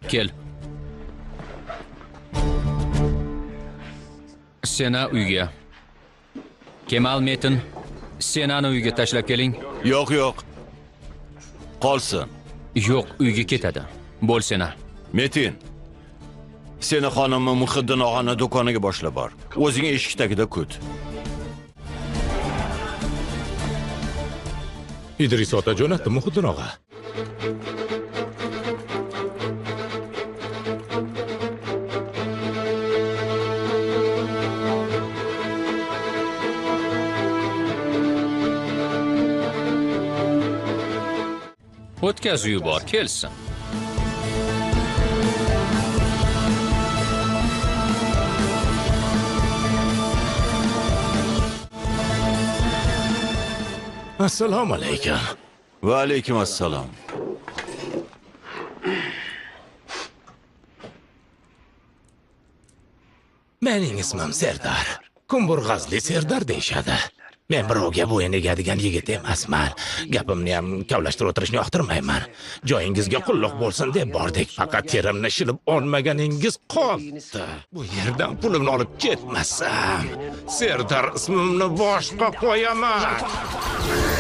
Kel. Seni uyga. Kemal Metin, Senani uyga tashlab keling. Yo'q, yo'q. Qolsin. Yo'q, uyga ketadi. Bo'l Sena. Metin. Seni xonimni Muhiddin og'ani do'koniga boshlab bor. O'zing eshik tagida kut. Idris ota jo'natdi Muhiddin og'a. O'tkazib yubor, kelsin. Assalomu alaykum. Va alaykum assalom. Mening ismim Serdar. Kumburg'azli Serdar deyshadi. Men birovga bo'yin egadigan yigit emasman. Gapimni ham kavlashtirib o'tirishni yoqtirmayman. Joyingizga qulluq bo'lsin deb bordik. Faqat terimni shilib olmaganingiz qoldi. Bu yerdan pulimni olib ketmasam, Serdar ismimni boshqa qo'yaman.